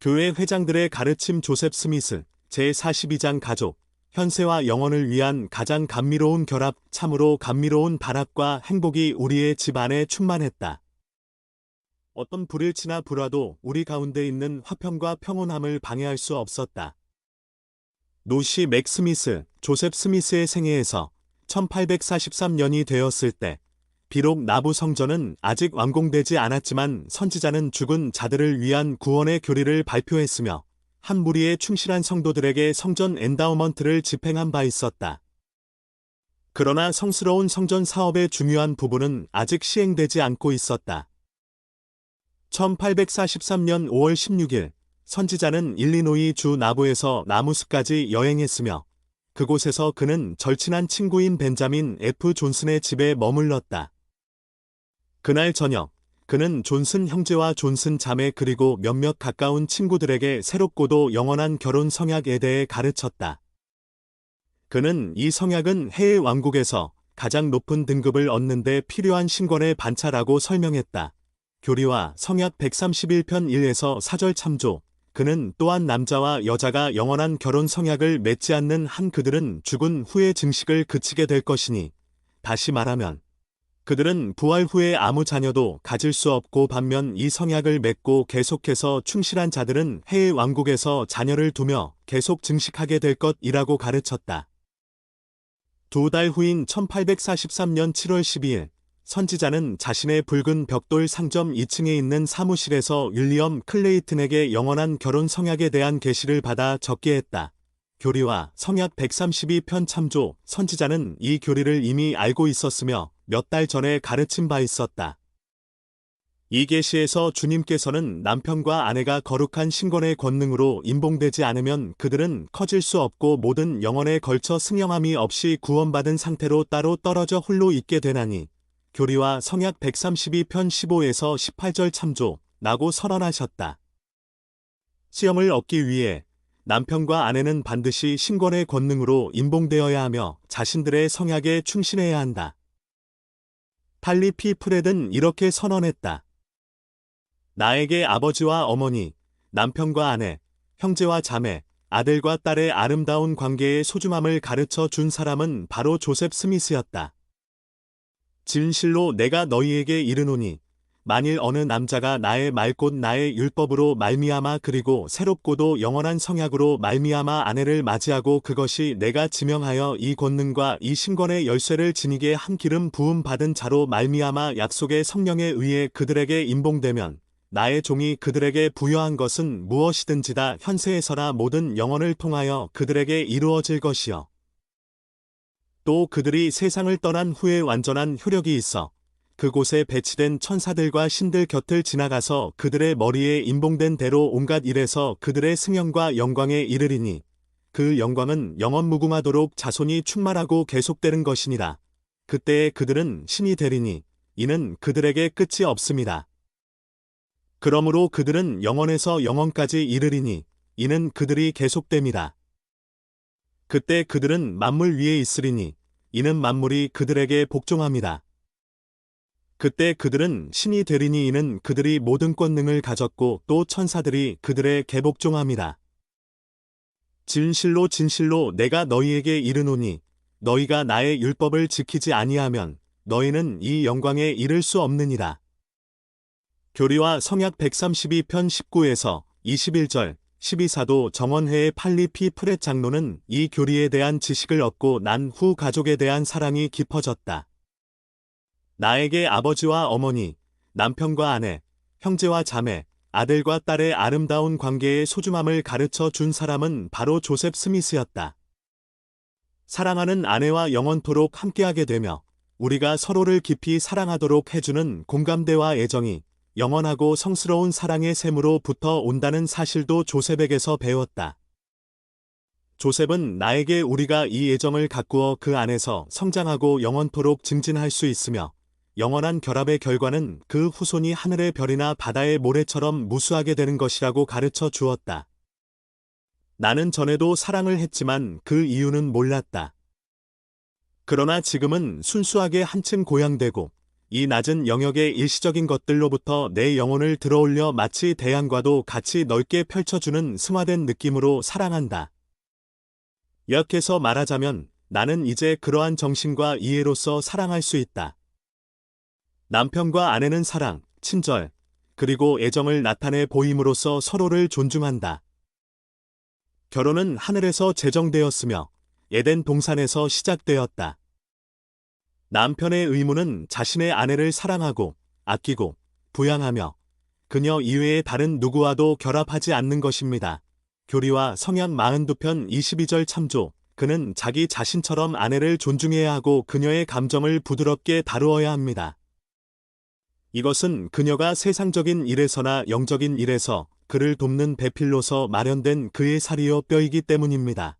교회 회장들의 가르침 조셉 스미스 제42장 가족, 현세와 영원을 위한 가장 감미로운 결합 참으로 감미로운 발합과 행복이 우리의 집 안에 충만했다. 어떤 불일치나 불화도 우리 가운데 있는 화평과 평온함을 방해할 수 없었다. 노시 맥 스미스, 조셉 스미스의 생애에서 1843년이 되었을 때 비록 나부 성전은 아직 완공되지 않았지만 선지자는 죽은 자들을 위한 구원의 교리를 발표했으며 한 무리의 충실한 성도들에게 성전 엔다우먼트를 집행한 바 있었다. 그러나 성스러운 성전 사업의 중요한 부분은 아직 시행되지 않고 있었다. 1843년 5월 16일 선지자는 일리노이 주 나부에서 나무숲까지 여행했으며 그곳에서 그는 절친한 친구인 벤자민 F. 존슨의 집에 머물렀다. 그날 저녁, 그는 존슨 형제와 존슨 자매 그리고 몇몇 가까운 친구들에게 새롭고도 영원한 결혼 성약에 대해 가르쳤다. 그는 이 성약은 해의 왕국에서 가장 높은 등급을 얻는 데 필요한 신권의 반차라고 설명했다. 교리와 성약 131편 1에서 4절 참조. 그는 또한 남자와 여자가 영원한 결혼 성약을 맺지 않는 한 그들은 죽은 후에 증식을 그치게 될 것이니, 다시 말하면 그들은 부활 후에 아무 자녀도 가질 수 없고 반면 이 성약을 맺고 계속해서 충실한 자들은 해의 왕국에서 자녀를 두며 계속 증식하게 될 것이라고 가르쳤다. 2달 후인 1843년 7월 12일 선지자는 자신의 붉은 벽돌 상점 2층에 있는 사무실에서 윌리엄 클레이튼에게 영원한 결혼 성약에 대한 계시를 받아 적게 했다. 교리와 성약 132편 참조. 선지자는 이 교리를 이미 알고 있었으며 몇 달 전에 가르친 바 있었다. 이 계시에서 주님께서는 남편과 아내가 거룩한 신권의 권능으로 임봉되지 않으면 그들은 커질 수 없고 모든 영혼에 걸쳐 승령함이 없이 구원받은 상태로 따로 떨어져 홀로 있게 되나니, 교리와 성약 132편 15에서 18절 참조. 라고 선언하셨다. 시험을 얻기 위해 남편과 아내는 반드시 신권의 권능으로 임봉되어야 하며 자신들의 성약에 충실해야 한다. 팔리 피 프렛은 이렇게 선언했다. 나에게 아버지와 어머니, 남편과 아내, 형제와 자매, 아들과 딸의 아름다운 관계의 소중함을 가르쳐 준 사람은 바로 조셉 스미스였다. 진실로 내가 너희에게 이르노니 만일 어느 남자가 나의 말 곧 나의 율법으로 말미암아 그리고 새롭고도 영원한 성약으로 말미암아 아내를 맞이하고 그것이 내가 지명하여 이 권능과 이 신권의 열쇠를 지니게 한 기름 부음 받은 자로 말미암아 약속의 성령에 의해 그들에게 임봉되면 나의 종이 그들에게 부여한 것은 무엇이든지다 현세에서나 모든 영혼을 통하여 그들에게 이루어질 것이요. 또 그들이 세상을 떠난 후에 완전한 효력이 있어 그곳에 배치된 천사들과 신들 곁을 지나가서 그들의 머리에 임봉된 대로 온갖 일에서 그들의 승형과 영광에 이르리니 그 영광은 영원 무궁하도록 자손이 충만하고 계속되는 것이니라. 그때에 그들은 신이 되리니 이는 그들에게 끝이 없습니다. 그러므로 그들은 영원에서 영원까지 이르리니 이는 그들이 계속됨이라. 그때 그들은 만물 위에 있으리니 이는 만물이 그들에게 복종합니다. 그때 그들은 신이 되리니 이는 그들이 모든 권능을 가졌고 또 천사들이 그들의 개복종함이라. 진실로 진실로 내가 너희에게 이르노니 너희가 나의 율법을 지키지 아니하면 너희는 이 영광에 이를 수 없느니라. 교리와 성약 132편 19에서 21절 12사도 정원회의 팔리 피 프렛 장로는 이 교리에 대한 지식을 얻고 난 후 가족에 대한 사랑이 깊어졌다. 나에게 아버지와 어머니, 남편과 아내, 형제와 자매, 아들과 딸의 아름다운 관계의 소중함을 가르쳐 준 사람은 바로 조셉 스미스였다. 사랑하는 아내와 영원토록 함께하게 되며 우리가 서로를 깊이 사랑하도록 해주는 공감대와 애정이 영원하고 성스러운 사랑의 샘으로부터 온다는 사실도 조셉에게서 배웠다. 조셉은 나에게 우리가 이 애정을 가꾸어 그 안에서 성장하고 영원토록 증진할 수 있으며 영원한 결합의 결과는 그 후손이 하늘의 별이나 바다의 모래처럼 무수하게 되는 것이라고 가르쳐 주었다. 나는 전에도 사랑을 했지만 그 이유는 몰랐다. 그러나 지금은 순수하게 한층 고양되고 이 낮은 영역의 일시적인 것들로부터 내 영혼을 들어올려 마치 대양과도 같이 넓게 펼쳐주는 승화된 느낌으로 사랑한다. 요약해서 말하자면 나는 이제 그러한 정신과 이해로서 사랑할 수 있다. 남편과 아내는 사랑, 친절, 그리고 애정을 나타내 보임으로써 서로를 존중한다. 결혼은 하늘에서 제정되었으며 에덴 동산에서 시작되었다. 남편의 의무는 자신의 아내를 사랑하고 아끼고 부양하며 그녀 이외의 다른 누구와도 결합하지 않는 것입니다. 교리와 성약 42편 22절 참조. 그는 자기 자신처럼 아내를 존중해야 하고 그녀의 감정을 부드럽게 다루어야 합니다. 이것은 그녀가 세상적인 일에서나 영적인 일에서 그를 돕는 배필로서 마련된 그의 살이요 뼈이기 때문입니다.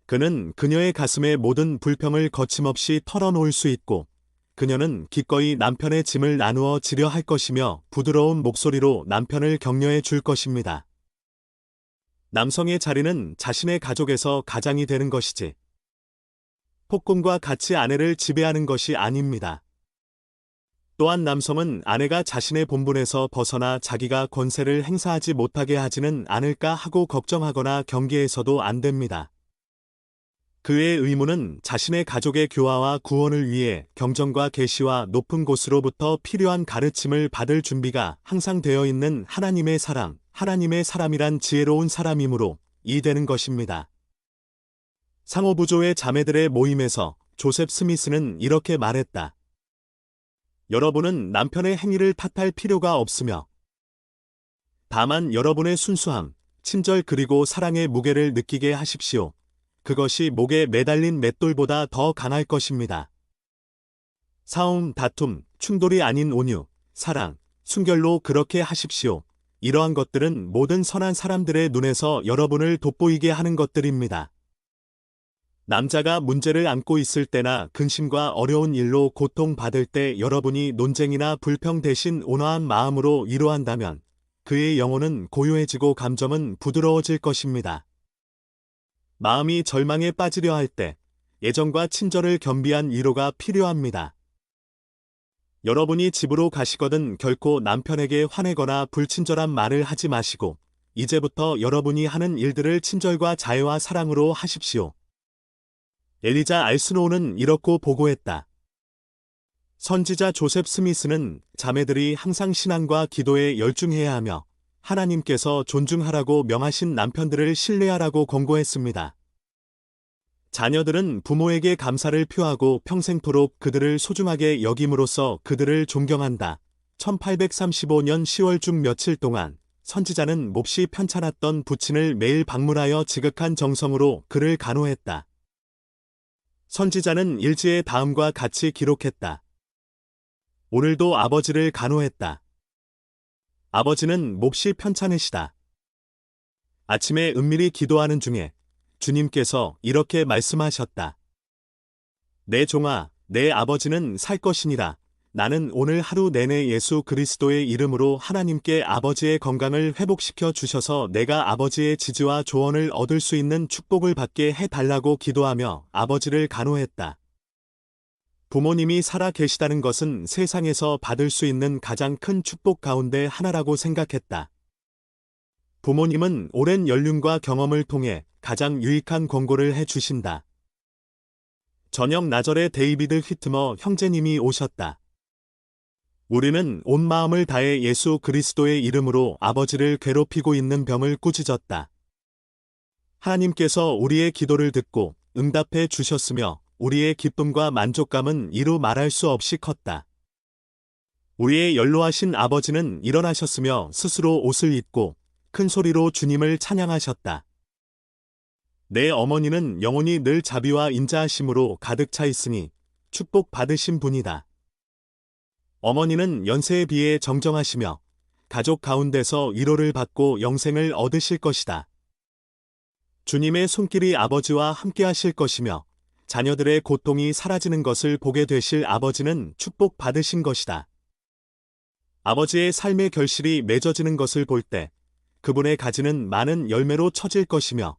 그는 그녀의 가슴에 모든 불평을 거침없이 털어놓을 수 있고 그녀는 기꺼이 남편의 짐을 나누어 지려 할 것이며 부드러운 목소리로 남편을 격려해 줄 것입니다. 남성의 자리는 자신의 가족에서 가장이 되는 것이지 폭군과 같이 아내를 지배하는 것이 아닙니다. 또한 남성은 아내가 자신의 본분에서 벗어나 자기가 권세를 행사하지 못하게 하지는 않을까 하고 걱정하거나 경계해서도 안 됩니다. 그의 의무는 자신의 가족의 교화와 구원을 위해 경전과 계시와 높은 곳으로부터 필요한 가르침을 받을 준비가 항상 되어 있는 하나님의 사람, 하나님의 사람이란 지혜로운 사람이므로 이되는 것입니다. 상호부조의 자매들의 모임에서 조셉 스미스는 이렇게 말했다. 여러분은 남편의 행위를 탓할 필요가 없으며 다만 여러분의 순수함, 친절 그리고 사랑의 무게를 느끼게 하십시오. 그것이 목에 매달린 맷돌보다 더 강할 것입니다. 싸움, 다툼, 충돌이 아닌 온유, 사랑, 순결로 그렇게 하십시오. 이러한 것들은 모든 선한 사람들의 눈에서 여러분을 돋보이게 하는 것들입니다. 남자가 문제를 안고 있을 때나 근심과 어려운 일로 고통받을 때 여러분이 논쟁이나 불평 대신 온화한 마음으로 위로한다면 그의 영혼은 고요해지고 감정은 부드러워질 것입니다. 마음이 절망에 빠지려 할 때 애정과 친절을 겸비한 위로가 필요합니다. 여러분이 집으로 가시거든 결코 남편에게 화내거나 불친절한 말을 하지 마시고 이제부터 여러분이 하는 일들을 친절과 자애와 사랑으로 하십시오. 엘리자 알스노우는 이렇게 보고했다. 선지자 조셉 스미스는 자매들이 항상 신앙과 기도에 열중해야 하며 하나님께서 존중하라고 명하신 남편들을 신뢰하라고 권고했습니다. 자녀들은 부모에게 감사를 표하고 평생토록 그들을 소중하게 여김으로써 그들을 존경한다. 1835년 10월 중 며칠 동안 선지자는 몹시 편찮았던 부친을 매일 방문하여 지극한 정성으로 그를 간호했다. 선지자는 일지에 다음과 같이 기록했다. 오늘도 아버지를 간호했다. 아버지는 몹시 편찮으시다. 아침에 은밀히 기도하는 중에 주님께서 이렇게 말씀하셨다. 내 종아, 내 아버지는 살 것이니라. 나는 오늘 하루 내내 예수 그리스도의 이름으로 하나님께 아버지의 건강을 회복시켜 주셔서 내가 아버지의 지지와 조언을 얻을 수 있는 축복을 받게 해달라고 기도하며 아버지를 간호했다. 부모님이 살아 계시다는 것은 세상에서 받을 수 있는 가장 큰 축복 가운데 하나라고 생각했다. 부모님은 오랜 연륜과 경험을 통해 가장 유익한 권고를 해 주신다. 저녁 나절에 데이비드 휘트머 형제님이 오셨다. 우리는 온 마음을 다해 예수 그리스도의 이름으로 아버지를 괴롭히고 있는 병을 꾸짖었다. 하나님께서 우리의 기도를 듣고 응답해 주셨으며 우리의 기쁨과 만족감은 이루 말할 수 없이 컸다. 우리의 연로하신 아버지는 일어나셨으며 스스로 옷을 입고 큰 소리로 주님을 찬양하셨다. 내 어머니는 영혼이 늘 자비와 인자하심으로 가득 차 있으니 축복 받으신 분이다. 어머니는 연세에 비해 정정하시며 가족 가운데서 위로를 받고 영생을 얻으실 것이다. 주님의 손길이 아버지와 함께 하실 것이며 자녀들의 고통이 사라지는 것을 보게 되실 아버지는 축복 받으신 것이다. 아버지의 삶의 결실이 맺어지는 것을 볼 때 그분의 가지는 많은 열매로 처질 것이며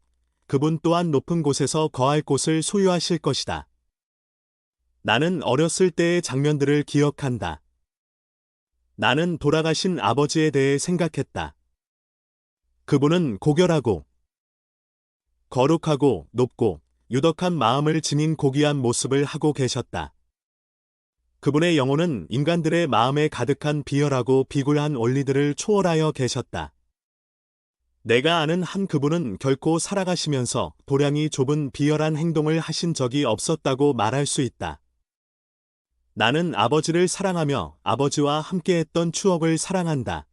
그분 또한 높은 곳에서 거할 곳을 소유하실 것이다. 나는 어렸을 때의 장면들을 기억한다. 나는 돌아가신 아버지에 대해 생각했다. 그분은 고결하고 거룩하고 높고 유덕한 마음을 지닌 고귀한 모습을 하고 계셨다. 그분의 영혼은 인간들의 마음에 가득한 비열하고 비굴한 원리들을 초월하여 계셨다. 내가 아는 한 그분은 결코 살아가시면서 도량이 좁은 비열한 행동을 하신 적이 없었다고 말할 수 있다. 나는 아버지를 사랑하며 아버지와 함께했던 추억을 사랑한다.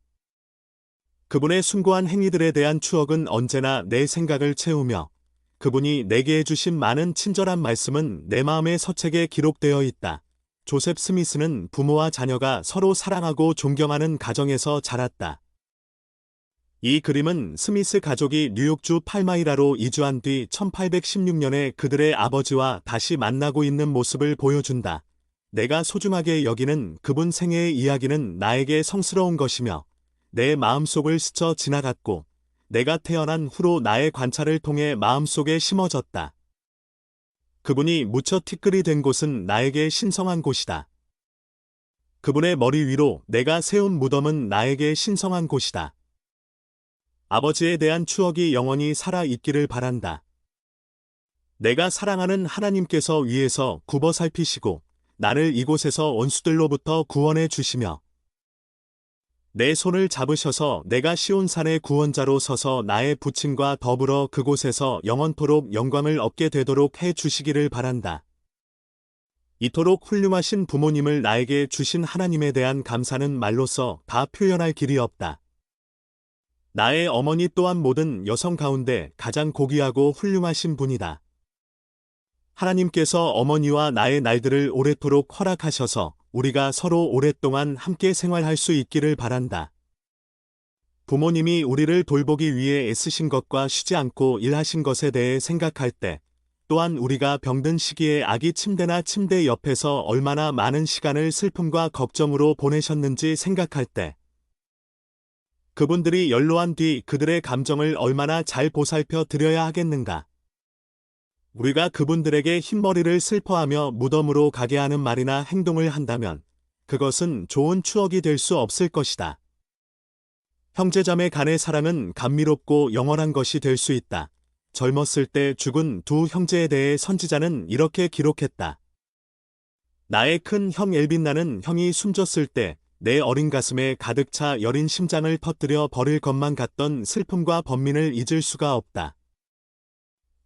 그분의 숭고한 행위들에 대한 추억은 언제나 내 생각을 채우며 그분이 내게 해주신 많은 친절한 말씀은 내 마음의 서책에 기록되어 있다. 조셉 스미스는 부모와 자녀가 서로 사랑하고 존경하는 가정에서 자랐다. 이 그림은 스미스 가족이 뉴욕주 팔마이라로 이주한 뒤 1816년에 그들의 아버지와 다시 만나고 있는 모습을 보여준다. 내가 소중하게 여기는 그분 생애의 이야기는 나에게 성스러운 것이며 내 마음속을 스쳐 지나갔고 내가 태어난 후로 나의 관찰을 통해 마음속에 심어졌다. 그분이 묻혀 티끌이 된 곳은 나에게 신성한 곳이다. 그분의 머리 위로 내가 세운 무덤은 나에게 신성한 곳이다. 아버지에 대한 추억이 영원히 살아있기를 바란다. 내가 사랑하는 하나님께서 위에서 굽어 살피시고 나를 이곳에서 원수들로부터 구원해 주시며 내 손을 잡으셔서 내가 시온산의 구원자로 서서 나의 부친과 더불어 그곳에서 영원토록 영광을 얻게 되도록 해 주시기를 바란다. 이토록 훌륭하신 부모님을 나에게 주신 하나님에 대한 감사는 말로써 다 표현할 길이 없다. 나의 어머니 또한 모든 여성 가운데 가장 고귀하고 훌륭하신 분이다. 하나님께서 어머니와 나의 날들을 오래도록 허락하셔서 우리가 서로 오랫동안 함께 생활할 수 있기를 바란다. 부모님이 우리를 돌보기 위해 애쓰신 것과 쉬지 않고 일하신 것에 대해 생각할 때, 또한 우리가 병든 시기에 아기 침대나 침대 옆에서 얼마나 많은 시간을 슬픔과 걱정으로 보내셨는지 생각할 때, 그분들이 연로한 뒤 그들의 감정을 얼마나 잘 보살펴 드려야 하겠는가. 우리가 그분들에게 흰머리를 슬퍼하며 무덤으로 가게 하는 말이나 행동을 한다면 그것은 좋은 추억이 될 수 없을 것이다. 형제자매 간의 사랑은 감미롭고 영원한 것이 될 수 있다. 젊었을 때 죽은 두 형제에 대해 선지자는 이렇게 기록했다. 나의 큰 형 엘빈, 나는 형이 숨졌을 때 내 어린 가슴에 가득 차 여린 심장을 터뜨려 버릴 것만 같던 슬픔과 번민을 잊을 수가 없다.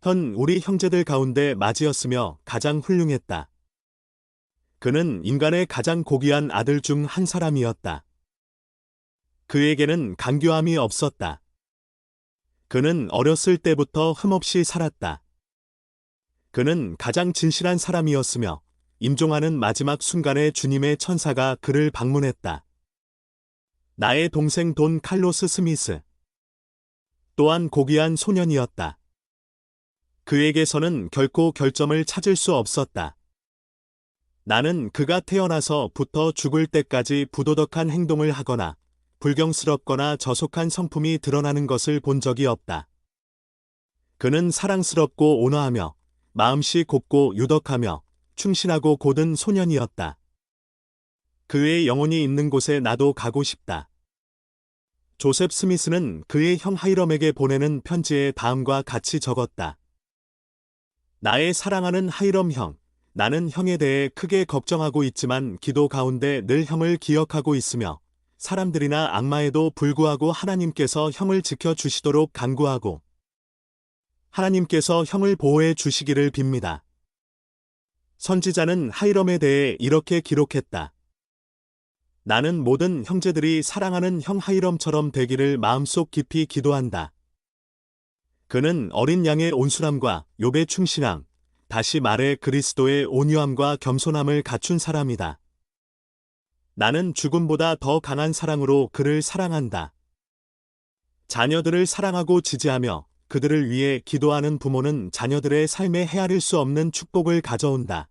현 우리 형제들 가운데 맞이였으며 가장 훌륭했다. 그는 인간의 가장 고귀한 아들 중 한 사람이었다. 그에게는 간교함이 없었다. 그는 어렸을 때부터 흠없이 살았다. 그는 가장 진실한 사람이었으며 임종하는 마지막 순간에 주님의 천사가 그를 방문했다. 나의 동생 돈 칼로스 스미스 또한 고귀한 소년이었다. 그에게서는 결코 결점을 찾을 수 없었다. 나는 그가 태어나서부터 죽을 때까지 부도덕한 행동을 하거나 불경스럽거나 저속한 성품이 드러나는 것을 본 적이 없다. 그는 사랑스럽고 온화하며 마음씨 곱고 유덕하며 충실하고 고든 소년이었다. 그의 영혼이 있는 곳에 나도 가고 싶다. 조셉 스미스는 그의 형 하이럼에게 보내는 편지에 다음과 같이 적었다. 나의 사랑하는 하이럼 형, 나는 형에 대해 크게 걱정하고 있지만 기도 가운데 늘 형을 기억하고 있으며 사람들이나 악마에도 불구하고 하나님께서 형을 지켜주시도록 간구하고 하나님께서 형을 보호해 주시기를 빕니다. 선지자는 하이럼에 대해 이렇게 기록했다. 나는 모든 형제들이 사랑하는 형 하이럼처럼 되기를 마음속 깊이 기도한다. 그는 어린 양의 온순함과 욥의 충실함, 다시 말해 그리스도의 온유함과 겸손함을 갖춘 사람이다. 나는 죽음보다 더 강한 사랑으로 그를 사랑한다. 자녀들을 사랑하고 지지하며 그들을 위해 기도하는 부모는 자녀들의 삶에 헤아릴 수 없는 축복을 가져온다.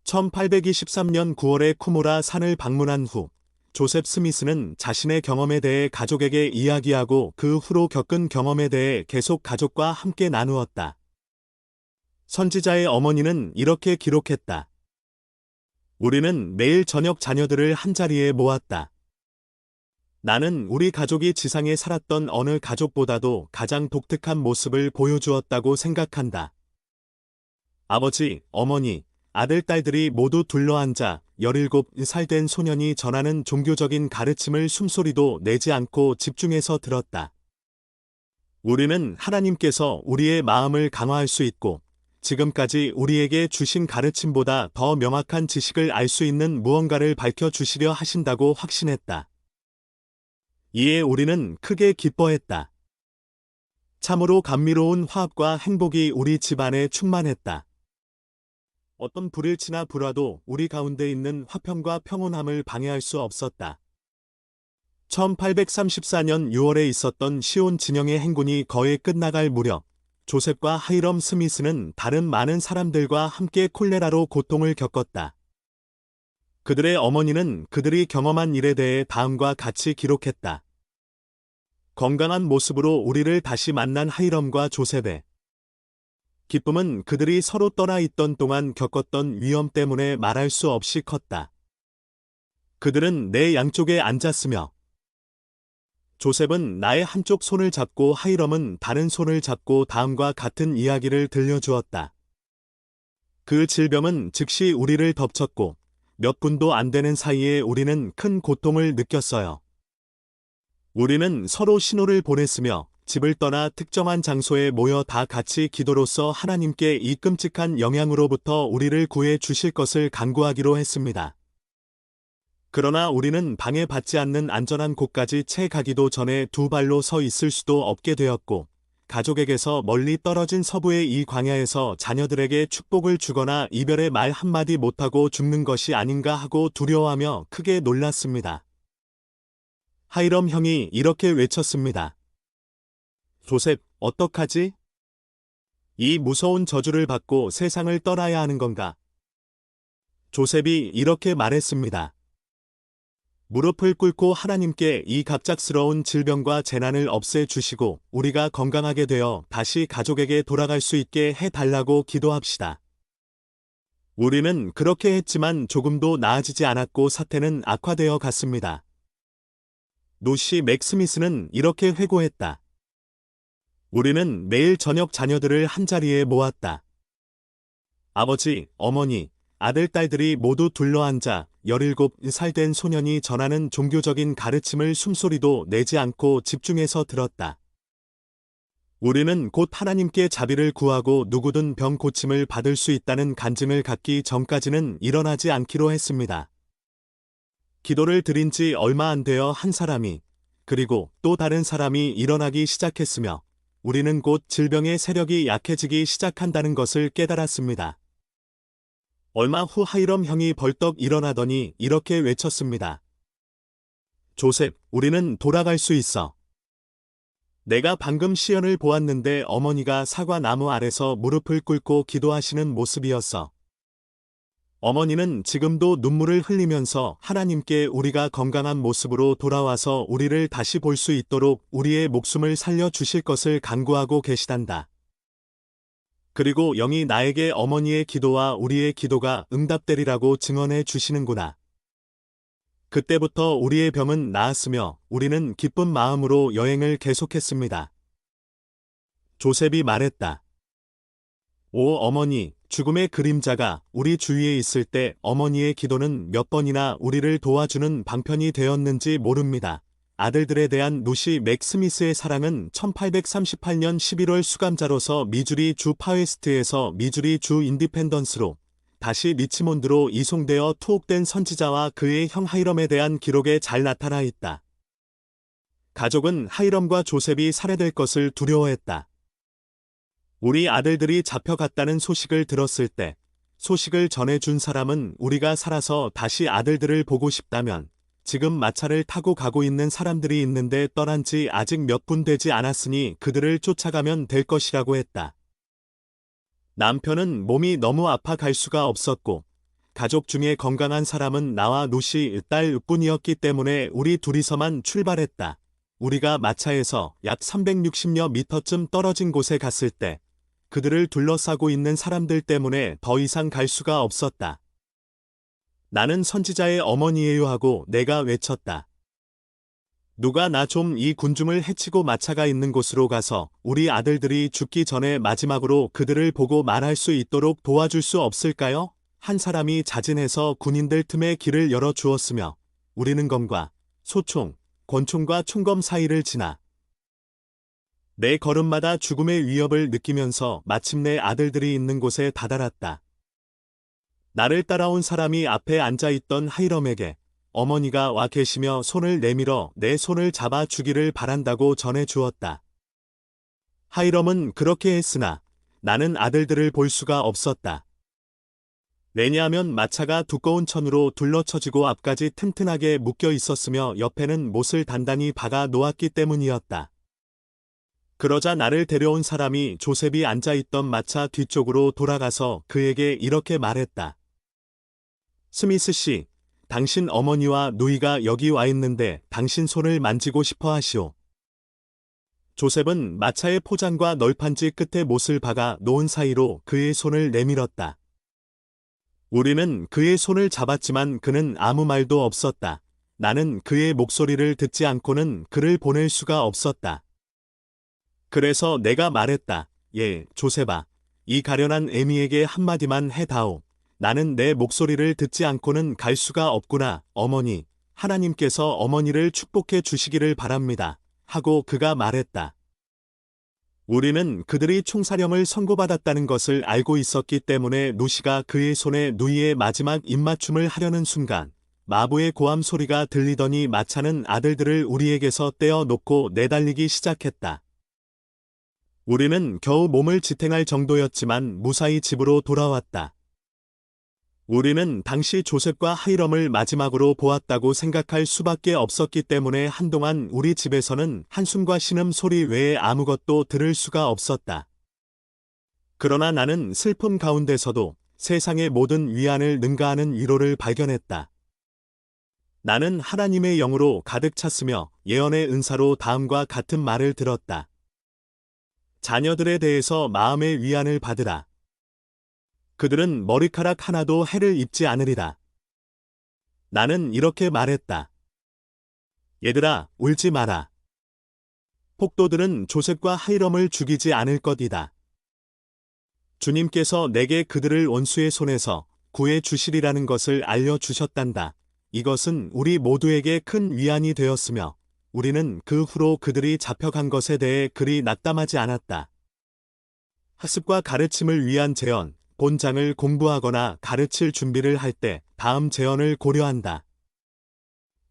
1823년 9월에 쿠모라 산을 방문한 후 조셉 스미스는 자신의 경험에 대해 가족에게 이야기하고 그 후로 겪은 경험에 대해 계속 가족과 함께 나누었다. 선지자의 어머니는 이렇게 기록했다. 우리는 매일 저녁 자녀들을 한자리에 모았다. 나는 우리 가족이 지상에 살았던 어느 가족보다도 가장 독특한 모습을 보여주었다고 생각한다. 아버지, 어머니, 아들, 딸들이 모두 둘러앉아 17살 된 소년이 전하는 종교적인 가르침을 숨소리도 내지 않고 집중해서 들었다. 우리는 하나님께서 우리의 마음을 강화할 수 있고 지금까지 우리에게 주신 가르침보다 더 명확한 지식을 알 수 있는 무언가를 밝혀주시려 하신다고 확신했다. 이에 우리는 크게 기뻐했다. 참으로 감미로운 화합과 행복이 우리 집안에 충만했다. 어떤 불일치나 불화도 우리 가운데 있는 화평과 평온함을 방해할 수 없었다. 1834년 6월에 있었던 시온 진영의 행군이 거의 끝나갈 무렵 조셉과 하이럼 스미스는 다른 많은 사람들과 함께 콜레라로 고통을 겪었다. 그들의 어머니는 그들이 경험한 일에 대해 다음과 같이 기록했다. 건강한 모습으로 우리를 다시 만난 하이럼과 조셉의 기쁨은 그들이 서로 떠나 있던 동안 겪었던 위험 때문에 말할 수 없이 컸다. 그들은 내 양쪽에 앉았으며 조셉은 나의 한쪽 손을 잡고 하이럼은 다른 손을 잡고 다음과 같은 이야기를 들려주었다. 그 질병은 즉시 우리를 덮쳤고 몇 분도 안 되는 사이에 우리는 큰 고통을 느꼈어요. 우리는 서로 신호를 보냈으며 집을 떠나 특정한 장소에 모여 다 같이 기도로써 하나님께 이 끔찍한 영향으로부터 우리를 구해 주실 것을 간구하기로 했습니다. 그러나 우리는 방해받지 않는 안전한 곳까지 채 가기도 전에 두 발로 서 있을 수도 없게 되었고, 가족에게서 멀리 떨어진 서부의 이 광야에서 자녀들에게 축복을 주거나 이별의 말 한마디 못하고 죽는 것이 아닌가 하고 두려워하며 크게 놀랐습니다. 하이럼 형이 이렇게 외쳤습니다. 조셉, 어떡하지? 이 무서운 저주를 받고 세상을 떠나야 하는 건가? 조셉이 이렇게 말했습니다. 무릎을 꿇고 하나님께 이 갑작스러운 질병과 재난을 없애주시고 우리가 건강하게 되어 다시 가족에게 돌아갈 수 있게 해달라고 기도합시다. 우리는 그렇게 했지만 조금도 나아지지 않았고 사태는 악화되어 갔습니다. 노시 맥스미스는 이렇게 회고했다. 우리는 매일 저녁 자녀들을 한자리에 모았다. 아버지, 어머니, 아들, 딸들이 모두 둘러앉아 17살 된 소년이 전하는 종교적인 가르침을 숨소리도 내지 않고 집중해서 들었다. 우리는 곧 하나님께 자비를 구하고 누구든 병 고침을 받을 수 있다는 간증을 갖기 전까지는 일어나지 않기로 했습니다. 기도를 드린 지 얼마 안 되어 한 사람이, 그리고 또 다른 사람이 일어나기 시작했으며 우리는 곧 질병의 세력이 약해지기 시작한다는 것을 깨달았습니다. 얼마 후 하이럼 형이 벌떡 일어나더니 이렇게 외쳤습니다. 조셉, 우리는 돌아갈 수 있어. 내가 방금 시연을 보았는데 어머니가 사과나무 아래서 무릎을 꿇고 기도하시는 모습이었어. 어머니는 지금도 눈물을 흘리면서 하나님께 우리가 건강한 모습으로 돌아와서 우리를 다시 볼 수 있도록 우리의 목숨을 살려 주실 것을 간구하고 계시단다. 그리고 영이 나에게 어머니의 기도와 우리의 기도가 응답되리라고 증언해 주시는구나. 그때부터 우리의 병은 나았으며 우리는 기쁜 마음으로 여행을 계속했습니다. 조셉이 말했다. 오 어머니, 죽음의 그림자가 우리 주위에 있을 때 어머니의 기도는 몇 번이나 우리를 도와주는 방편이 되었는지 모릅니다. 아들들에 대한 노시 맥스미스의 사랑은 1838년 11월 수감자로서 미주리 주 파웨스트에서 미주리 주 인디펜던스로 다시 리치몬드로 이송되어 투옥된 선지자와 그의 형 하이럼에 대한 기록에 잘 나타나 있다. 가족은 하이럼과 조셉이 살해될 것을 두려워했다. 우리 아들들이 잡혀갔다는 소식을 들었을 때 소식을 전해준 사람은 우리가 살아서 다시 아들들을 보고 싶다면 지금 마차를 타고 가고 있는 사람들이 있는데 떠난 지 아직 몇 분 되지 않았으니 그들을 쫓아가면 될 것이라고 했다. 남편은 몸이 너무 아파 갈 수가 없었고 가족 중에 건강한 사람은 나와 노시 딸뿐이었기 때문에 우리 둘이서만 출발했다. 우리가 마차에서 약 360여 미터쯤 떨어진 곳에 갔을 때 그 그들을 둘러싸고 있는 사람들 때문에 더 이상 갈 수가 없었다. 나는 선지자의 어머니예요 하고 내가 외쳤다. 누가 나 좀 이 군중을 해치고 마차가 있는 곳으로 가서 우리 아들들이 죽기 전에 마지막으로 그들을 보고 말할 수 있도록 도와줄 수 없을까요? 한 사람이 자진해서 군인들 틈에 길을 열어 주었으며 우리는 검과 소총, 권총과 총검 사이를 지나 내 걸음마다 죽음의 위협을 느끼면서 마침내 아들들이 있는 곳에 다다랐다. 나를 따라온 사람이 앞에 앉아있던 하이럼에게 어머니가 와 계시며 손을 내밀어 내 손을 잡아 주기를 바란다고 전해 주었다. 하이럼은 그렇게 했으나 나는 아들들을 볼 수가 없었다. 왜냐하면 마차가 두꺼운 천으로 둘러쳐지고 앞까지 튼튼하게 묶여 있었으며 옆에는 못을 단단히 박아 놓았기 때문이었다. 그러자 나를 데려온 사람이 조셉이 앉아있던 마차 뒤쪽으로 돌아가서 그에게 이렇게 말했다. 스미스 씨, 당신 어머니와 누이가 여기 와 있는데 당신 손을 만지고 싶어 하시오. 조셉은 마차의 포장과 널판지 끝에 못을 박아 놓은 사이로 그의 손을 내밀었다. 우리는 그의 손을 잡았지만 그는 아무 말도 없었다. 나는 그의 목소리를 듣지 않고는 그를 보낼 수가 없었다. 그래서 내가 말했다. 예, 조셉아. 이 가련한 애미에게 한마디만 해다오. 나는 내 목소리를 듣지 않고는 갈 수가 없구나. 어머니, 하나님께서 어머니를 축복해 주시기를 바랍니다. 하고 그가 말했다. 우리는 그들이 총사령을 선고받았다는 것을 알고 있었기 때문에 노시가 그의 손에 누이의 마지막 입맞춤을 하려는 순간 마부의 고함 소리가 들리더니 마차는 아들들을 우리에게서 떼어 놓고 내달리기 시작했다. 우리는 겨우 몸을 지탱할 정도였지만 무사히 집으로 돌아왔다. 우리는 당시 조셉과 하이럼을 마지막으로 보았다고 생각할 수밖에 없었기 때문에 한동안 우리 집에서는 한숨과 신음 소리 외에 아무것도 들을 수가 없었다. 그러나 나는 슬픔 가운데서도 세상의 모든 위안을 능가하는 위로를 발견했다. 나는 하나님의 영으로 가득 찼으며 예언의 은사로 다음과 같은 말을 들었다. 자녀들에 대해서 마음의 위안을 받으라. 그들은 머리카락 하나도 해를 입지 않으리라. 나는 이렇게 말했다. 얘들아, 울지 마라. 폭도들은 조셉과 하이럼을 죽이지 않을 것이다. 주님께서 내게 그들을 원수의 손에서 구해 주시리라는 것을 알려주셨단다. 이것은 우리 모두에게 큰 위안이 되었으며 우리는 그 후로 그들이 잡혀간 것에 대해 그리 낙담하지 않았다. 학습과 가르침을 위한 재언, 본장을 공부하거나 가르칠 준비를 할 때 다음 재언을 고려한다.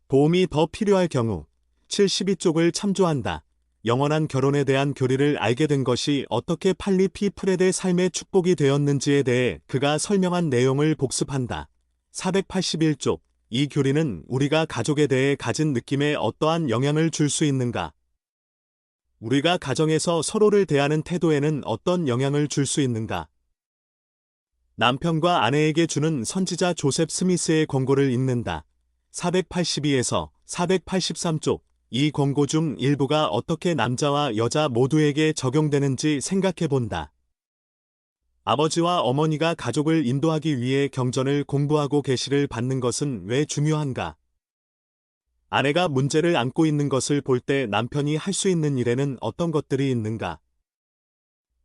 도움이 더 필요할 경우 72쪽을 참조한다. 영원한 결혼에 대한 교리를 알게 된 것이 어떻게 팔리피 프레드의 삶의 축복이 되었는지에 대해 그가 설명한 내용을 복습한다. 481쪽, 이 교리는 우리가 가족에 대해 가진 느낌에 어떠한 영향을 줄 수 있는가? 우리가 가정에서 서로를 대하는 태도에는 어떤 영향을 줄 수 있는가? 남편과 아내에게 주는 선지자 조셉 스미스의 권고를 읽는다. 482에서 483쪽, 이 권고 중 일부가 어떻게 남자와 여자 모두에게 적용되는지 생각해본다. 아버지와 어머니가 가족을 인도하기 위해 경전을 공부하고 계시를 받는 것은 왜 중요한가? 아내가 문제를 안고 있는 것을 볼 때 남편이 할 수 있는 일에는 어떤 것들이 있는가?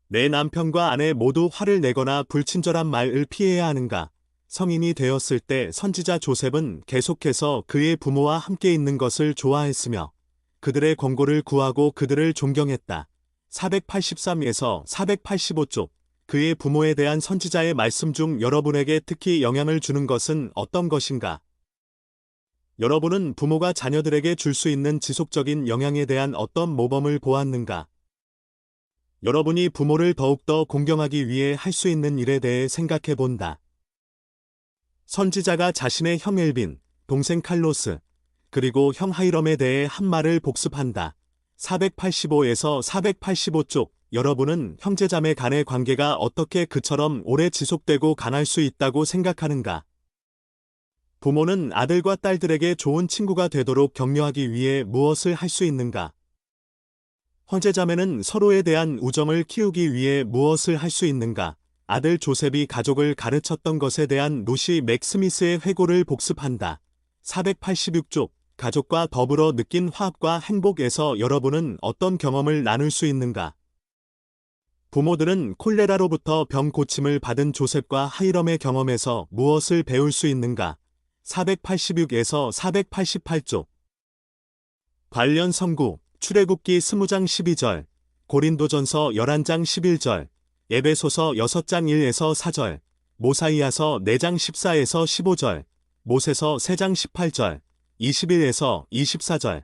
내 남편과 아내 모두 화를 내거나 불친절한 말을 피해야 하는가? 성인이 되었을 때 선지자 조셉은 계속해서 그의 부모와 함께 있는 것을 좋아했으며 그들의 권고를 구하고 그들을 존경했다. 483에서 485쪽, 그의 부모에 대한 선지자의 말씀 중 여러분에게 특히 영향을 주는 것은 어떤 것인가? 여러분은 부모가 자녀들에게 줄 수 있는 지속적인 영향에 대한 어떤 모범을 보았는가? 여러분이 부모를 더욱더 공경하기 위해 할 수 있는 일에 대해 생각해 본다. 선지자가 자신의 형 엘빈, 동생 칼로스, 그리고 형 하이럼에 대해 한 말을 복습한다. 485에서 485쪽, 여러분은 형제자매 간의 관계가 어떻게 그처럼 오래 지속되고 강할 수 있다고 생각하는가? 부모는 아들과 딸들에게 좋은 친구가 되도록 격려하기 위해 무엇을 할 수 있는가? 형제자매는 서로에 대한 우정을 키우기 위해 무엇을 할 수 있는가? 아들 조셉이 가족을 가르쳤던 것에 대한 루시 맥스미스의 회고를 복습한다. 486쪽, 가족과 더불어 느낀 화합과 행복에서 여러분은 어떤 경험을 나눌 수 있는가? 부모들은 콜레라로부터 병 고침을 받은 조셉과 하이럼의 경험에서 무엇을 배울 수 있는가? 486에서 488쪽. 관련 선구, 출애굽기 20장 12절, 고린도전서 11장 11절, 에베소서 6장 1에서 4절, 모사이아서 4장 14에서 15절, 모세서 3장 18절, 21에서 24절.